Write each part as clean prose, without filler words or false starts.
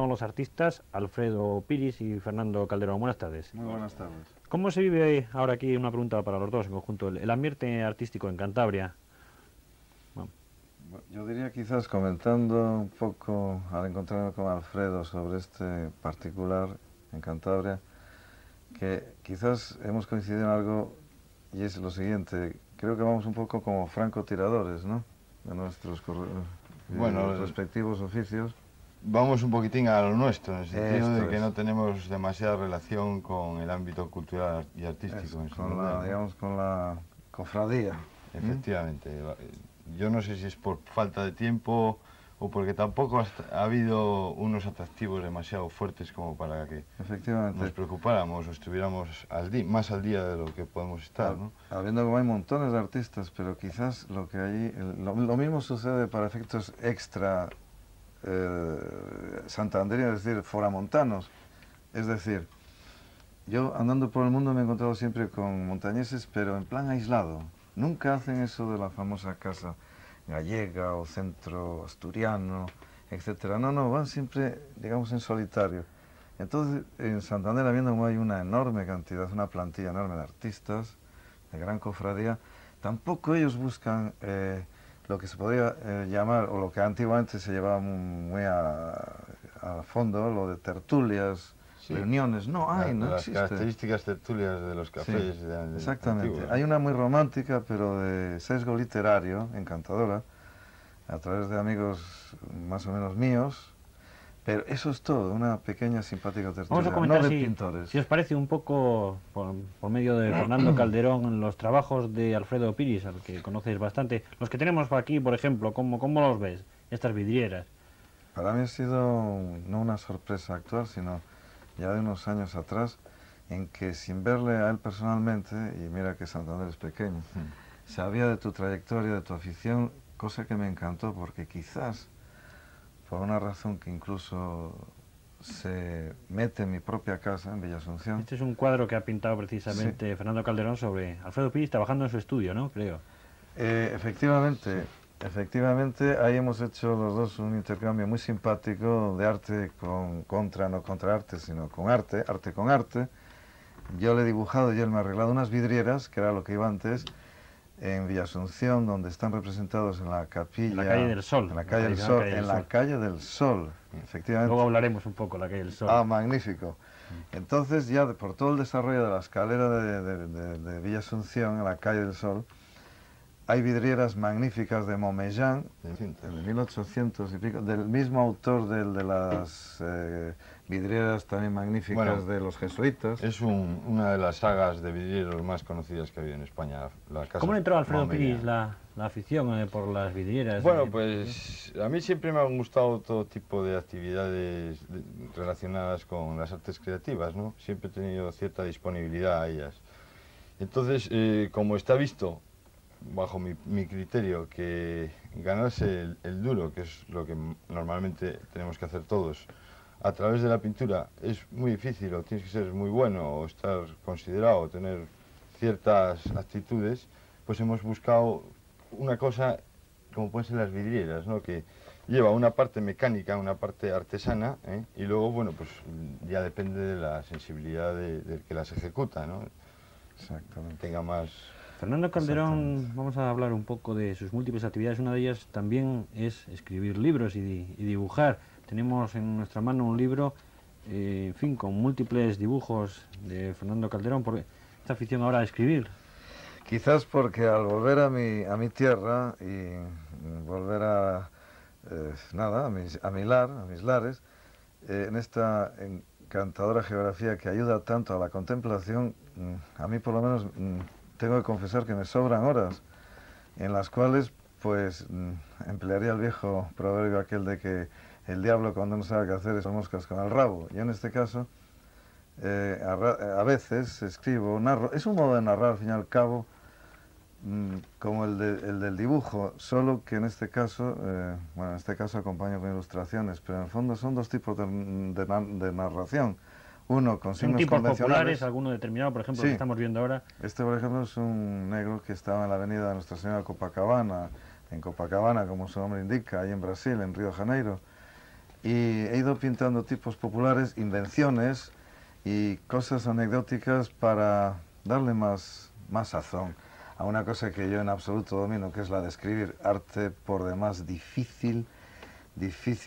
son los artistas Alfredo Piris y Fernando Calderón. Buenas tardes. Muy buenas tardes. ¿Cómo se vive ahora aquí, una pregunta para los dos en conjunto, el ambiente artístico en Cantabria? Bueno, yo diría, quizás comentando un poco al encontrarme con Alfredo sobre este particular en Cantabria, que quizás hemos coincidido en algo, y es lo siguiente: creo que vamos un poco como francotiradores, ¿no?, de nuestros respectivos oficios. Vamos un poquitín a lo nuestro, en el sentido de que es. no tenemos demasiada relación con el ámbito cultural y artístico. Digamos, con la cofradía. Efectivamente. Yo no sé si es por falta de tiempo o porque tampoco ha habido unos atractivos demasiado fuertes como para que nos preocupáramos o estuviéramos más al día de lo que podemos estar, ¿no? Habiendo como hay montones de artistas, pero quizás lo que allí... Lo mismo sucede para efectos extra santanderianos, es decir, foramontanos. Es decir, yo andando por el mundo me he encontrado siempre con montañeses, pero en plan aislado. Nunca hacen eso de la famosa casa gallega o centro asturiano, etcétera. No, van siempre, digamos, en solitario. Entonces, en Santander, habiendo como hay una enorme cantidad, una plantilla enorme de artistas, de gran cofradía, tampoco ellos buscan lo que se podría llamar, o lo que antiguamente se llevaba muy a fondo, lo de tertulias, reuniones. No hay, no las existe. características tertulias de los cafés. Sí, de exactamente. antiguo, ¿no? Hay una muy romántica, pero de sesgo literario, encantadora, a través de amigos más o menos míos, pero eso es todo, una pequeña simpática tertulia. Vamos a comentar, no de pintores. Si os parece, un poco, por medio de Fernando Calderón, los trabajos de Alfredo Piris, al que conocéis bastante, los que tenemos aquí, por ejemplo, ¿cómo los ves, estas vidrieras? Para mí ha sido no una sorpresa actual, sino ya de unos años atrás, en que sin verle a él personalmente, y mira que Santander es pequeño, sabía de tu trayectoria, de tu afición, cosa que me encantó, porque quizás, por una razón que incluso se mete en mi propia casa, en Villa Asunción. Este es un cuadro que ha pintado precisamente Fernando Calderón sobre Alfredo Piris trabajando en su estudio, ¿no? Creo. Efectivamente. Efectivamente, ahí hemos hecho los dos un intercambio muy simpático de arte no contra arte, sino con arte, arte con arte. Yo le he dibujado y él me ha arreglado unas vidrieras, que era lo que iba antes, en Villa Asunción, donde están representados en la capilla... En la calle del Sol. En la calle del Sol, en la calle del Sol, efectivamente. Luego hablaremos un poco de la calle del Sol. Ah, magnífico. Entonces, ya por todo el desarrollo de la escalera de Villa Asunción, en la calle del Sol, hay vidrieras magníficas de Momellán, de 1800 y pico, del mismo autor de las vidrieras también magníficas de los jesuitas. Es una de las sagas de vidrieros más conocidas que ha habido en España. ¿Cómo le entró a Alfredo Piris la afición por las vidrieras? Bueno, pues a mí siempre me han gustado todo tipo de actividades relacionadas con las artes creativas, ¿no? Siempre he tenido cierta disponibilidad a ellas. Entonces, como está visto, bajo mi criterio, que ganarse el duro, que es lo que normalmente tenemos que hacer todos, a través de la pintura es muy difícil, o tienes que ser muy bueno, o estar considerado, o tener ciertas actitudes, pues hemos buscado una cosa como pueden ser las vidrieras, ¿no?, que lleva una parte mecánica, una parte artesana, y luego, bueno, pues ya depende de la sensibilidad del que las ejecuta, ¿no? Exactamente. Tenga más... Fernando Calderón, vamos a hablar un poco de sus múltiples actividades. Una de ellas también es escribir libros y dibujar. Tenemos en nuestra mano un libro, en fin, con múltiples dibujos de Fernando Calderón. ¿Por qué esta afición ahora a escribir? Quizás porque al volver a mi tierra y volver a mis lares, en esta encantadora geografía que ayuda tanto a la contemplación, a mí por lo menos... tengo que confesar que me sobran horas en las cuales, pues, emplearía el viejo proverbio aquel de que el diablo cuando no sabe qué hacer es moscas con el rabo. Yo en este caso, a veces escribo, narro, es un modo de narrar al fin y al cabo, como el del dibujo, solo que en este caso, acompaño con ilustraciones, pero en el fondo son dos tipos de narración. Uno con signos tipos convencionales. Populares, alguno determinado, por ejemplo, que estamos viendo ahora. Este, por ejemplo, es un negro que estaba en la avenida de Nuestra Señora de Copacabana, en Copacabana, como su nombre indica, ahí en Brasil, en Río de Janeiro. y he ido pintando tipos populares, invenciones y cosas anecdóticas para darle más sazón a una cosa que yo en absoluto domino, que es la de escribir arte por demás difícil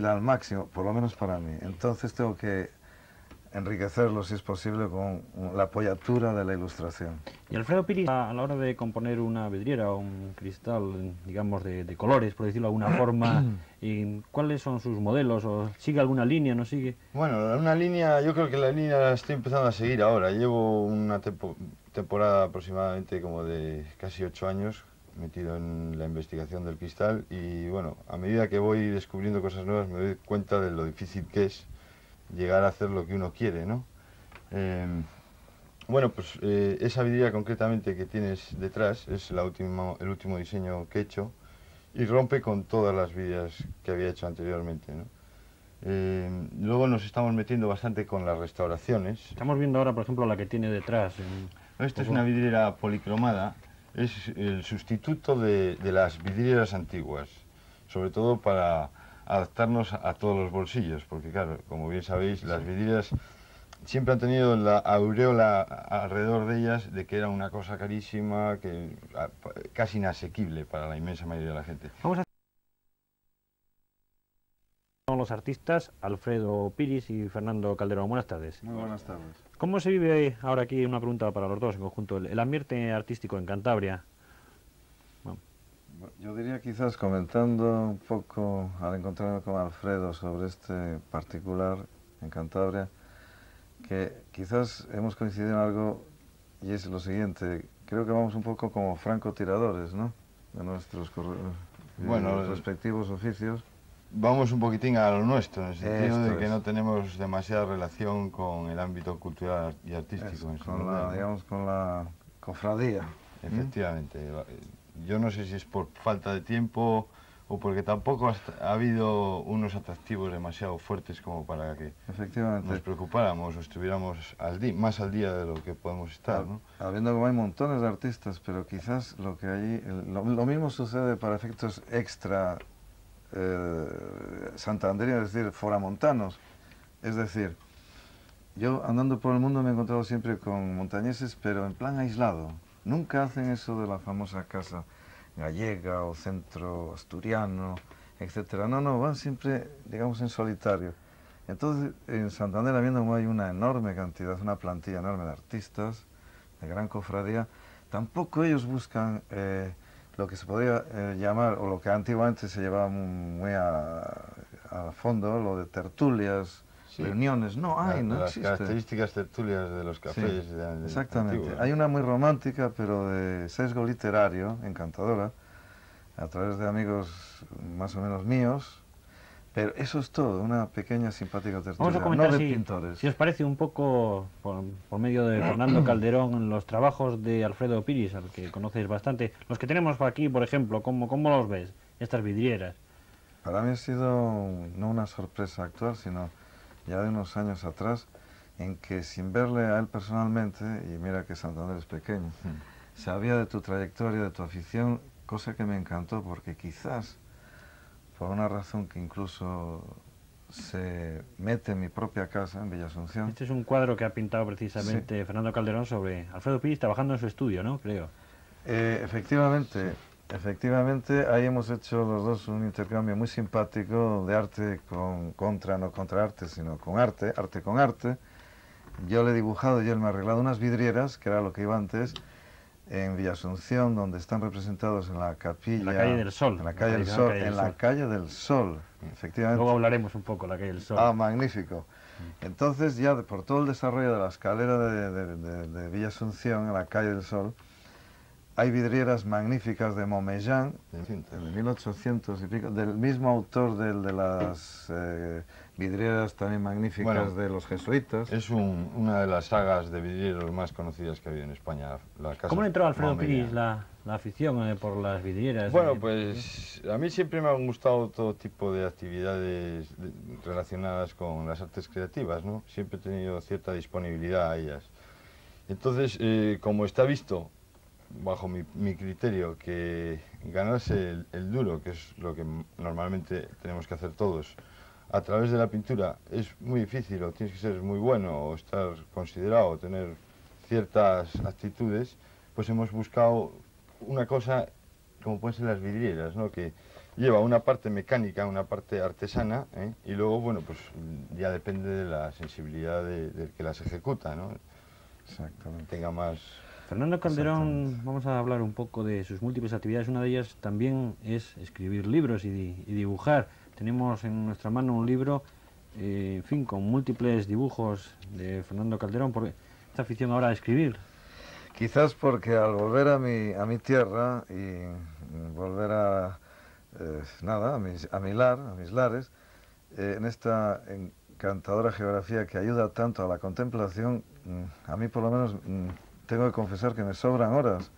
al máximo, por lo menos para mí. Entonces tengo que enriquecerlo, si es posible, con la apoyatura de la ilustración. Y Alfredo Piris, a la hora de componer una vidriera o un cristal, digamos, de colores, por decirlo de alguna forma, ¿y cuáles son sus modelos? ¿O sigue alguna línea, no sigue? Bueno, una línea, yo creo que la línea la estoy empezando a seguir ahora. Llevo una temporada aproximadamente como de casi 8 años metido en la investigación del cristal y bueno, a medida que voy descubriendo cosas nuevas me doy cuenta de lo difícil que es llegar a hacer lo que uno quiere, ¿no? Bueno, pues esa vidriera concretamente que tienes detrás es el último diseño que he hecho y rompe con todas las vidrieras que había hecho anteriormente, ¿no? Luego nos estamos metiendo bastante con las restauraciones. Estamos viendo ahora, por ejemplo, la que tiene detrás. Esta es una vidriera policromada, es el sustituto de las vidrieras antiguas, sobre todo para adaptarnos a todos los bolsillos, porque claro, como bien sabéis, las vidrieras siempre han tenido la aureola alrededor de ellas de que era una cosa carísima, casi inasequible para la inmensa mayoría de la gente. Vamos a Son los artistas Alfredo Piris y Fernando Calderón. Buenas tardes. Muy buenas tardes. ¿Cómo se vive ahora aquí, una pregunta para los dos en conjunto, el ambiente artístico en Cantabria? Bueno, yo diría quizás comentando un poco al encontrarme con Alfredo sobre este particular en Cantabria, que quizás hemos coincidido en algo y es lo siguiente, creo que vamos un poco como francotiradores, ¿no? De nuestros respectivos oficios. Vamos un poquitín a lo nuestro, en el sentido de que no tenemos demasiada relación con el ámbito cultural y artístico. Digamos, con la cofradía. Efectivamente. Yo no sé si es por falta de tiempo o porque tampoco ha habido unos atractivos demasiado fuertes como para que nos preocupáramos o estuviéramos más al día de lo que podemos estar, ¿no? Habiendo como hay montones de artistas, pero quizás lo que allí... Lo mismo sucede para efectos extra santanderianos, es decir, foramontanos. Es decir, yo andando por el mundo me he encontrado siempre con montañeses, pero en plan aislado. Nunca hacen eso de la famosa casa gallega o centro asturiano, etcétera. No, van siempre, digamos, en solitario. Entonces, en Santander, habiendo como hay una enorme cantidad, una plantilla enorme de artistas, de gran cofradía, tampoco ellos buscan lo que se podría llamar, o lo que antiguamente se llevaba muy a fondo, lo de tertulias, reuniones. No existe. Las características tertulias de los cafés. Sí, exactamente. Hay una muy romántica, pero de sesgo literario, encantadora, a través de amigos más o menos míos, pero eso es todo, una pequeña simpática tertulia. Vamos a comentar, no de pintores. Si os parece un poco, por medio de Fernando Calderón, los trabajos de Alfredo Piris, al que conocéis bastante, los que tenemos aquí, por ejemplo, ¿cómo los ves, estas vidrieras? Para mí ha sido no una sorpresa actual, sino ya de unos años atrás, en que sin verle a él personalmente, y mira que Santander es pequeño, sabía de tu trayectoria, de tu afición, cosa que me encantó, porque quizás, por una razón que incluso se mete en mi propia casa, en Villa Asunción. Este es un cuadro que ha pintado precisamente Fernando Calderón sobre Alfredo Piris trabajando en su estudio, ¿no? Creo. Efectivamente. Efectivamente, ahí hemos hecho los dos un intercambio muy simpático de arte no contra arte, sino con arte, arte con arte. Yo le he dibujado y él me ha arreglado unas vidrieras, que era lo que iba antes, en Villa Asunción, donde están representados en la capilla... En la calle del Sol. En la calle del Sol, en la calle del Sol, efectivamente. Luego hablaremos un poco de la calle del Sol. Ah, magnífico. Entonces, ya por todo el desarrollo de la escalera de Villa Asunción, en la calle del Sol, hay vidrieras magníficas de Momellán, de 1800 y pico, del mismo autor de las vidrieras también magníficas de los jesuitas. Es una de las sagas de vidrieros más conocidas que ha habido en España. ¿Cómo le entró a Alfredo Piris la afición por las vidrieras? Bueno, pues a mí siempre me han gustado todo tipo de actividades relacionadas con las artes creativas, ¿no? Siempre he tenido cierta disponibilidad a ellas. Entonces, como está visto, bajo mi criterio, que ganarse el duro, que es lo que normalmente tenemos que hacer todos, a través de la pintura es muy difícil, o tienes que ser muy bueno, o estar considerado, o tener ciertas actitudes, pues hemos buscado una cosa como pueden ser las vidrieras, ¿no? Que lleva una parte mecánica, una parte artesana, ¿eh? Y luego, bueno, pues ya depende de la sensibilidad del que las ejecuta, ¿no? Exactamente. Tenga más... Fernando Calderón, vamos a hablar un poco de sus múltiples actividades. Una de ellas también es escribir libros y dibujar. Tenemos en nuestra mano un libro, en fin, con múltiples dibujos de Fernando Calderón. ¿Por qué esta afición ahora a escribir? Quizás porque al volver a mi tierra y volver a mi lar, a mis lares, en esta encantadora geografía que ayuda tanto a la contemplación, a mí por lo menos tengo que confesar que me sobran horas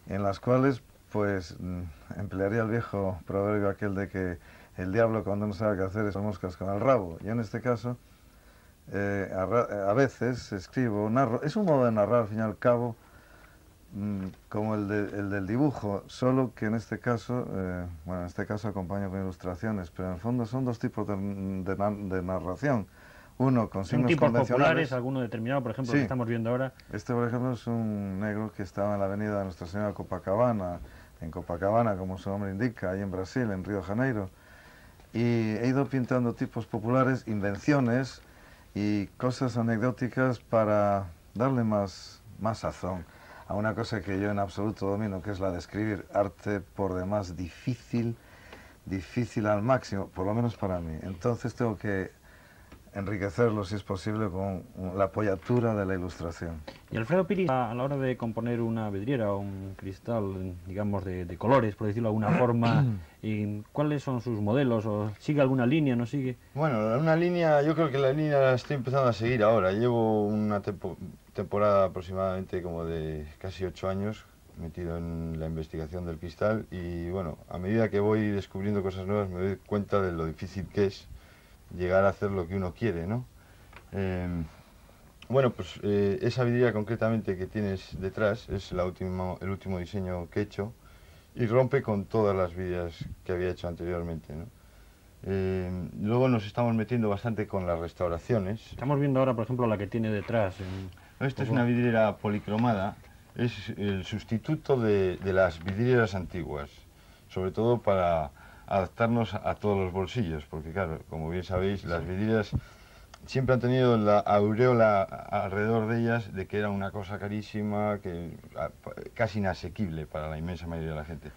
en las cuales pues emplearía el viejo proverbio aquel de que el diablo cuando no sabe qué hacer es moscas con el rabo. Yo en este caso a veces escribo, narro, es un modo de narrar al fin y al cabo como el del dibujo, solo que en este caso, bueno, en este caso acompaño con ilustraciones, pero en el fondo son dos tipos de narración. Uno con ¿Son signos tipos convencionales. populares, alguno determinado, por ejemplo, Sí. que estamos viendo ahora? Este, por ejemplo, es un negro que estaba en la avenida de Nuestra Señora Copacabana, en Copacabana, como su nombre indica, ahí en Brasil, en Río de Janeiro. Y he ido pintando tipos populares, invenciones y cosas anecdóticas para darle más sazón a una cosa que yo en absoluto domino, que es la de escribir. Arte por demás difícil al máximo, por lo menos para mí. Entonces tengo que enriquecerlo, si es posible, con la apoyatura de la ilustración. Y Alfredo Piris, a la hora de componer una vidriera o un cristal, digamos, de colores, por decirlo de alguna forma, ¿y cuáles son sus modelos? ¿O sigue alguna línea, no sigue? Bueno, una línea, yo creo que la línea la estoy empezando a seguir ahora. Llevo una temporada aproximadamente como de casi 8 años metido en la investigación del cristal y bueno, a medida que voy descubriendo cosas nuevas me doy cuenta de lo difícil que es llegar a hacer lo que uno quiere, ¿no? Bueno, pues esa vidriera concretamente que tienes detrás es el último diseño que he hecho y rompe con todas las vidrieras que había hecho anteriormente, ¿no? Luego nos estamos metiendo bastante con las restauraciones. Estamos viendo ahora, por ejemplo, la que tiene detrás. Esta es una vidriera policromada, es el sustituto de las vidrieras antiguas, sobre todo para adaptarnos a todos los bolsillos, porque claro, como bien sabéis, las vidrieras siempre han tenido la aureola alrededor de ellas de que era una cosa carísima, casi inasequible para la inmensa mayoría de la gente.